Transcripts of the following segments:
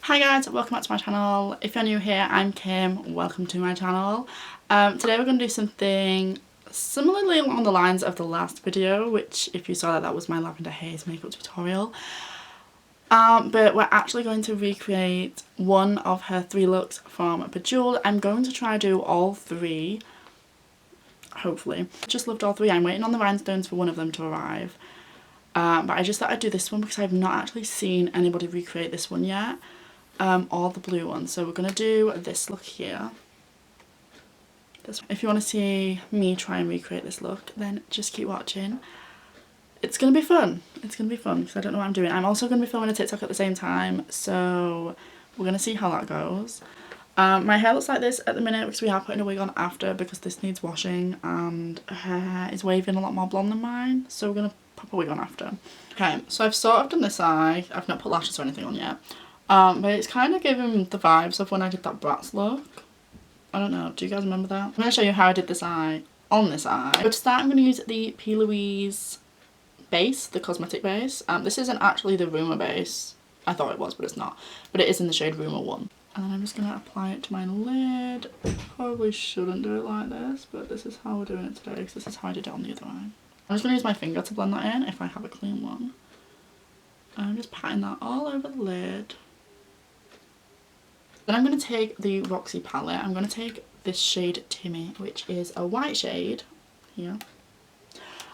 Hi guys, welcome back to my channel. If you're new here, I'm Kim. Welcome to my channel. Today we're going to do something similarly along the lines of the last video, which if you saw that was my lavender haze makeup tutorial. But we're actually going to recreate one of her 3 looks from Bejewelled. I'm going to try to do all 3, hopefully. Just loved all 3. I'm waiting on the rhinestones for one of them to arrive. But I just thought I'd do this one because I've not actually seen anybody recreate this one yet. Or the blue one. So we're going to do this look here. If you want to see me try and recreate this look, then just keep watching. It's going to be fun. It's going to be fun because I don't know what I'm doing. I'm also going to be filming a TikTok at the same time, so we're going to see how that goes. My hair looks like this at the minute because we are putting a wig on after because this needs washing and her hair is waving a lot more blonde than mine, so we're going to pop a wig on after. Okay, so I've sort of done this eye. I've not put lashes or anything on yet. But it's kind of giving the vibes of when I did that Bratz look. I don't know, do you guys remember that? I'm going to show you how I did this eye on this eye. But to start, I'm going to use the P. Louise base, the cosmetic base. This isn't actually the Rumour base. I thought it was, but it's not. But it is in the shade Rumour 1. And then I'm just going to apply it to my lid. Probably shouldn't do it like this, but this is how we're doing it today because this is how I did it on the other eye. I'm just going to use my finger to blend that in if I have a clean one. And I'm just patting that all over the lid. Then I'm going to take the Roxi palette. I'm going to take this shade Timmy, which is a white shade here.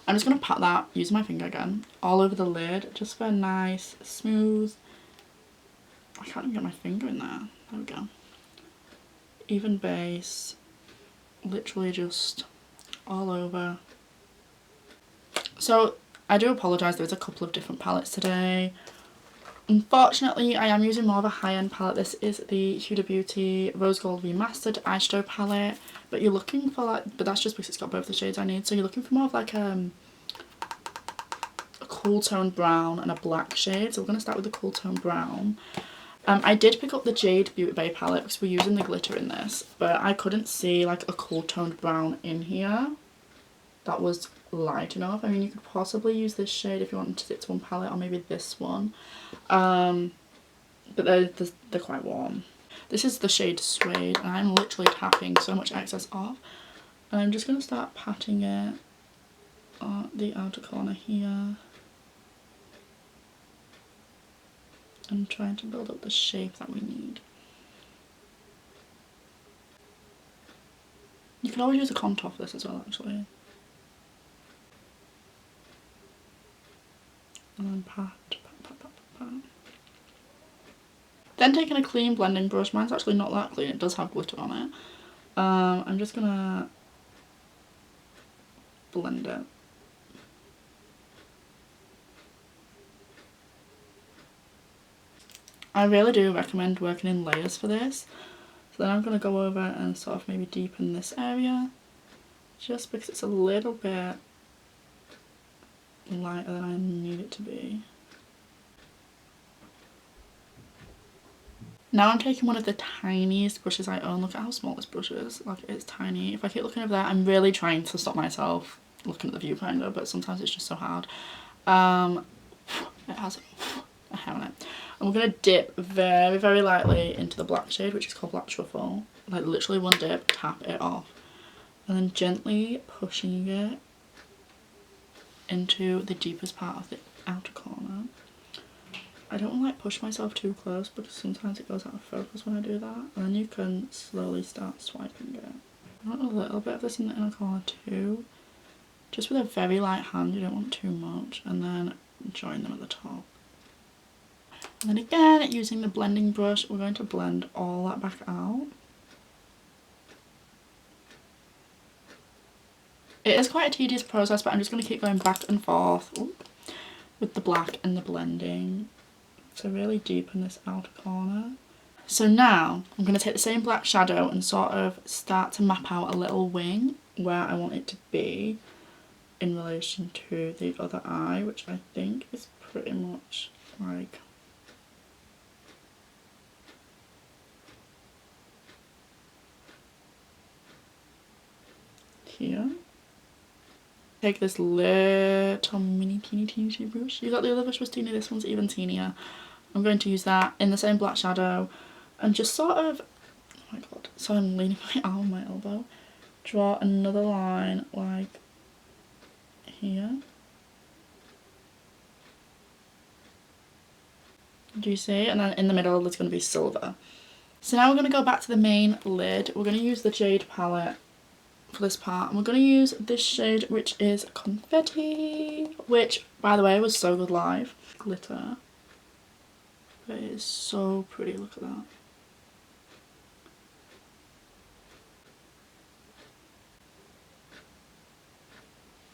I'm just going to pat that, using my finger again, all over the lid, just for a nice, smooth... I can't even get my finger in there. There we go. Even base. Literally just all over. So, I do apologise, there's a couple of different palettes today. Unfortunately, I am using more of a high-end palette. This is the Huda Beauty Rose Gold Remastered eyeshadow palette. But you're looking for like, but that's just because it's got both the shades I need. So you're looking for more of like a cool toned brown and a black shade. So we're going to start with the cool toned brown. I did pick up the Jade Beauty Bay palette because we're using the glitter in this. But I couldn't see like a cool toned brown in here that was light enough. I mean, you could possibly use this shade if you wanted to stick to one palette, or maybe this one. But they're quite warm. This is the shade Suede, and I'm literally tapping so much excess off. And I'm just going to start patting it on the outer corner here. And trying to build up the shape that we need. You can always use a contour for this as well, actually. And then pat. Then taking a clean blending brush, mine's actually not that clean, it does have glitter on it. I'm just gonna blend it. I really do recommend working in layers for this. So then I'm gonna go over and sort of maybe deepen this area, just because it's a little bit lighter than I need it to be. Now I'm taking one of the tiniest brushes I own. Look at how small this brush is. Like, it's tiny. If I keep looking over there, I'm really trying to stop myself looking at the viewfinder, but sometimes it's just so hard. It has a hair on it. And we're going to dip very, very lightly into the black shade, which is called Black Truffle. Like, literally one dip, tap it off. And then gently pushing it into the deepest part of the outer corner. I don't want to like push myself too close because sometimes it goes out of focus when I do that. And then you can slowly start swiping it. I want a little bit of this in the inner corner too. Just with a very light hand, you don't want too much. And then join them at the top. And then again, using the blending brush, we're going to blend all that back out. It is quite a tedious process, but I'm just going to keep going back and forth with the black and the blending to really deepen this outer corner. So now I'm going to take the same black shadow and sort of start to map out a little wing where I want it to be in relation to the other eye, which I think is pretty much like here. Take this little mini teeny brush. You got the other brush was teeny, this one's even teenier. I'm going to use that in the same black shadow and just sort of, oh my god, so I'm leaning my arm on my elbow, draw another line like here. Do you see? And then in the middle there's going to be silver. So now we're going to go back to the main lid. We're going to use the Jade palette for this part, and we're going to use this shade, which is Confetti, which by the way was so good live. Glitter, but it is so pretty. Look at that.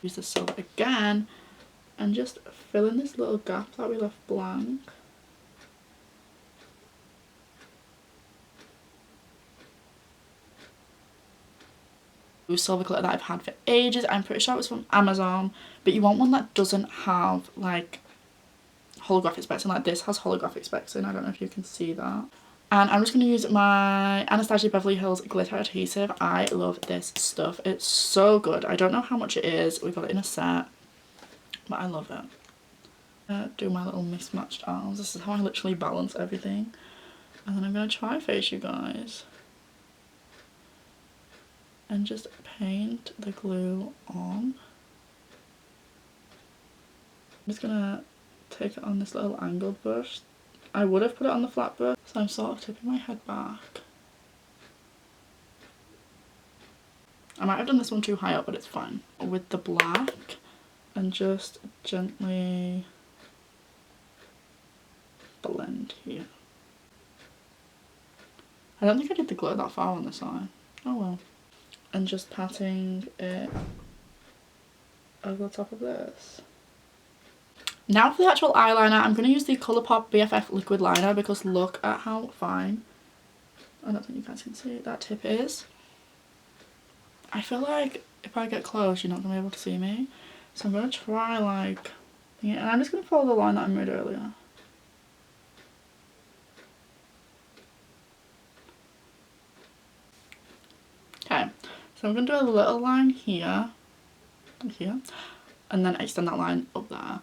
Use the silver again and just fill in this little gap that we left blank. Silver glitter that I've had for ages. I'm pretty sure it was from Amazon, but you want one that doesn't have like holographic specks, and like this has holographic specks in. I don't know if you can see that. And I'm just going to use my Anastasia Beverly Hills glitter adhesive. I love this stuff. It's so good. I don't know how much it is. We got it in a set, but I love it. Do my little mismatched arms. This is how I literally balance everything. And then I'm going to try face you guys. And just paint the glue on. I'm just gonna take it on this little angled brush. I would have put it on the flat brush, so I'm sort of tipping my head back. I might have done this one too high up, but it's fine. With the black, and just gently blend here. I don't think I did the glitter that far on this eye. Oh well. And just patting it over the top of this. Now for the actual eyeliner, I'm going to use the Colourpop BFF liquid liner, because look at how fine, I don't think you guys can see, that tip is. I feel like if I get close, you're not going to be able to see me. So I'm going to try like, and I'm just going to follow the line that I made earlier. Okay. So I'm going to do a little line here, and then extend that line up there.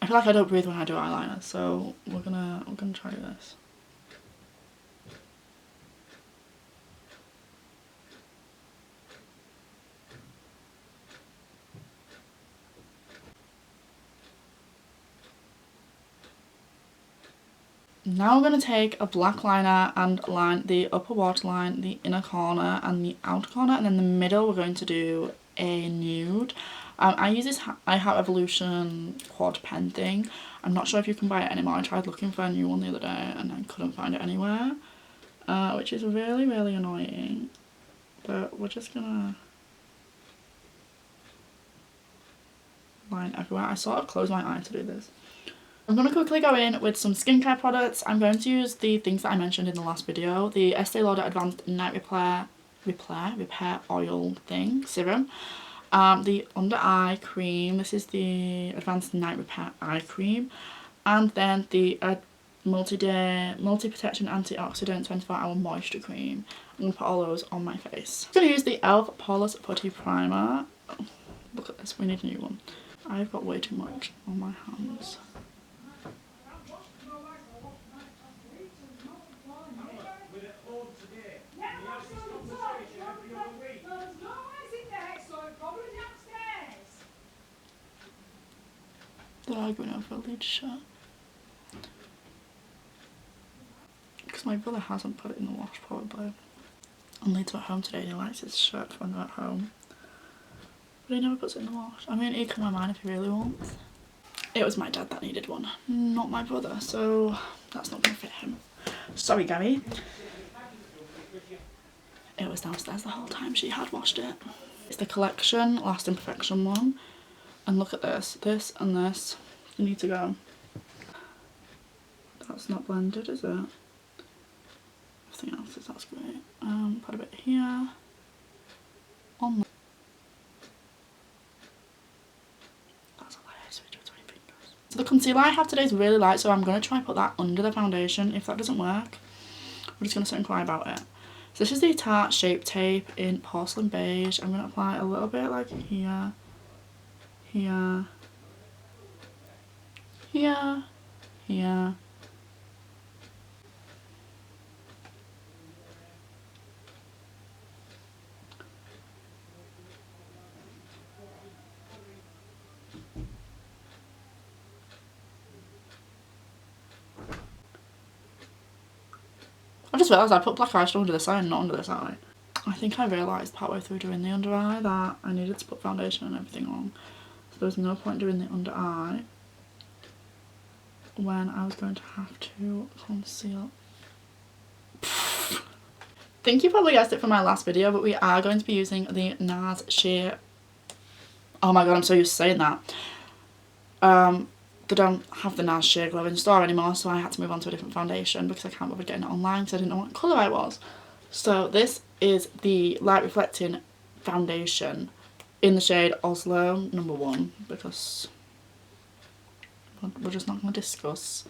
I feel like I don't breathe when I do eyeliner, so we're gonna try this. Now we're going to take a black liner and line the upper waterline, the inner corner and the outer corner, and in the middle we're going to do a nude. I use this I Have Evolution quad pen thing. I'm not sure if you can buy it anymore. I tried looking for a new one the other day and I couldn't find it anywhere, which is really, really annoying. But we're just gonna line everywhere. I sort of close my eye to do this. I'm going to quickly go in with some skincare products. I'm going to use the things that I mentioned in the last video. The Estee Lauder Advanced Night Repair Oil thing, serum. The under eye cream. This is the Advanced Night Repair Eye Cream. And then the multi-day, multi-protection antioxidant 24-hour moisture cream. I'm going to put all those on my face. I'm going to use the e.l.f. Poreless Putty Primer. Oh, look at this, we need a new one. I've got way too much on my hands. They're arguing over a Leeds shirt. Because my brother hasn't put it in the wash probably. And Leeds are at home today and he likes his shirt when they're at home. But he never puts it in the wash. I mean, he can wear mine if he really wants. It was my dad that needed one, not my brother, so that's not going to fit him. Sorry, Gary. It was downstairs the whole time she had washed it. It's the Collection Lasting Perfection one. And look at this and this. You need to go. That's not blended, is it? Everything else is, that's great. Put a bit here. On the. That's a layer, so we do 20 fingers. So the concealer I have today is really light, so I'm going to try and put that under the foundation. If that doesn't work, we're just going to sit and cry about it. So this is the Tarte Shape Tape in Porcelain Beige. I'm going to apply a little bit like here, here, here, here. I just realised I put black eyeshadow under this eye and not under this eye. I think I realised partway through doing the under eye that I needed to put foundation and everything on. So there was no point doing the under eye when I was going to have to conceal. I think you probably guessed it from my last video, but we are going to be using the NARS sheer. Oh my god, I'm so used to saying that. They don't have the NARS sheer glow in store anymore, so I had to move on to a different foundation because I can't bother getting it online because I didn't know what colour I was. So this is the light reflecting foundation in the shade Oslo number 1, because we're just not going to discuss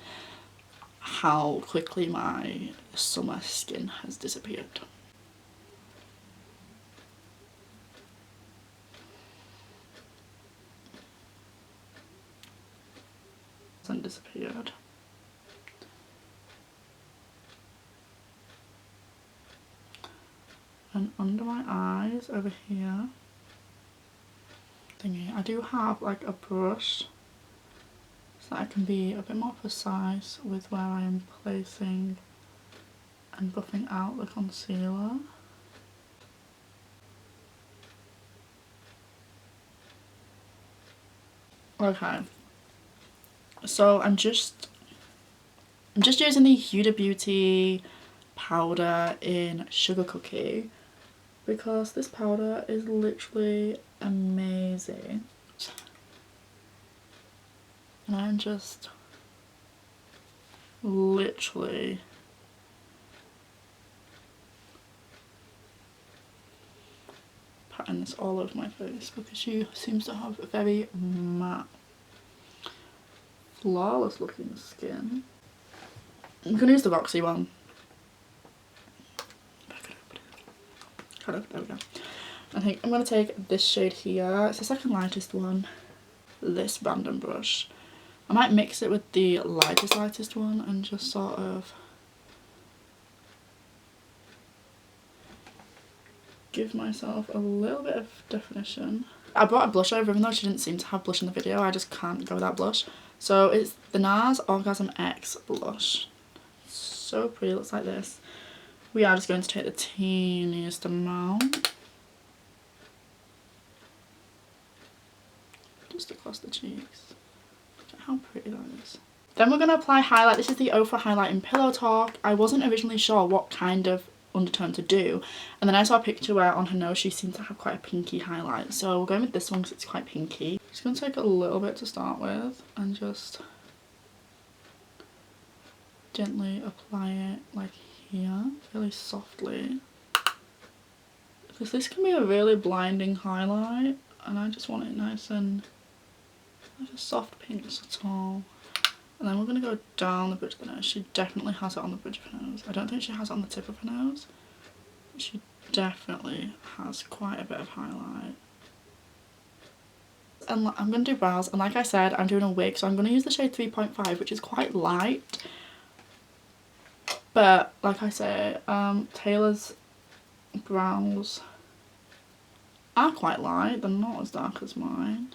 how quickly my summer skin has disappeared. And disappeared. And under my eyes over here thingy, I do have like a brush so that I can be a bit more precise with where I am placing and buffing out the concealer. Okay, so I'm just using the Huda Beauty powder in Sugar Cookie because this powder is literally amazing. And I'm just literally patting this all over my face because she seems to have a very matte, flawless looking skin. I'm going to use the Roxi one. There we go. I think I'm going to take this shade here. It's the second lightest one. This random brush. I might mix it with the lightest one and just sort of give myself a little bit of definition. I brought a blush over, even though she didn't seem to have blush in the video. I just can't go without blush. So it's the NARS Orgasm X blush. So pretty, it looks like this. We are just going to take the teeniest amount. Just across the cheeks. Look at how pretty that is. Then we're going to apply highlight. This is the OFRA highlight in Pillow Talk. I wasn't originally sure what kind of undertone to do, and then I saw a picture where on her nose she seemed to have quite a pinky highlight, so we're going with this one because it's quite pinky. Just going to take a little bit to start with and just gently apply it like here, really softly, because this can be a really blinding highlight and I just want it nice and like a soft pink subtle. And then we're going to go down the bridge of the nose. She definitely has it on the bridge of her nose. I don't think she has it on the tip of her nose. She definitely has quite a bit of highlight. And I'm going to do brows. And like I said, I'm doing a wig. So I'm going to use the shade 3.5, which is quite light. But like I say, Taylor's brows are quite light. They're not as dark as mine.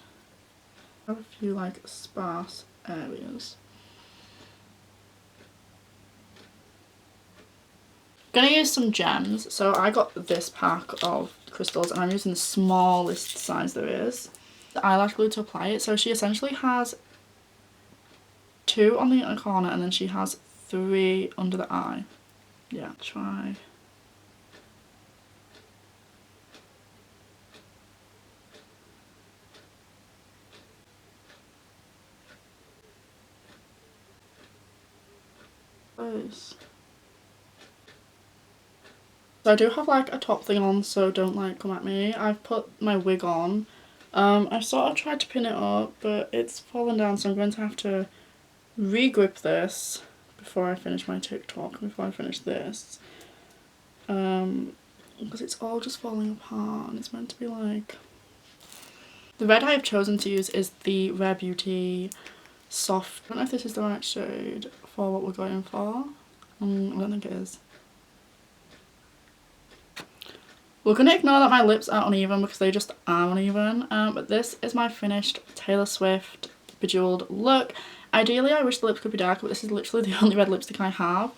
I have a few like sparse areas. Gonna use some gems. So I got this pack of crystals and I'm using the smallest size there is. The eyelash glue to apply it. So she essentially has 2 on the inner corner and then she has 3 under the eye. Yeah, try. Close. So I do have like a top thing on, so don't like come at me. I've put my wig on. I've sort of tried to pin it up, but it's fallen down, so I'm going to have to re-grip this before I finish my TikTok, before I finish this. Because it's all just falling apart and it's meant to be like... The red I have chosen to use is the Rare Beauty soft. I don't know if this is the right shade for what we're going for. I don't think it is. We're going to ignore that my lips are uneven because they just are uneven. But this is my finished Taylor Swift Bejewelled look. Ideally, I wish the lips could be darker, but this is literally the only red lipstick I have.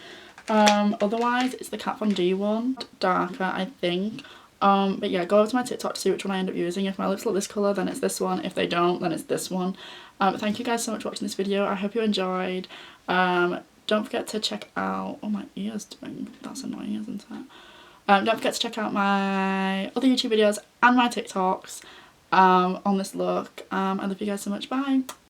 Otherwise, it's the Kat Von D one. Darker, I think. But yeah, go over to my TikTok to see which one I end up using. If my lips look this colour, then it's this one. If they don't, then it's this one. Thank you guys so much for watching this video. I hope you enjoyed. Don't forget to check out... Oh, my ear's doing... That's annoying, isn't it? Don't forget to check out my other YouTube videos and my TikToks on this look. I love you guys so much. Bye!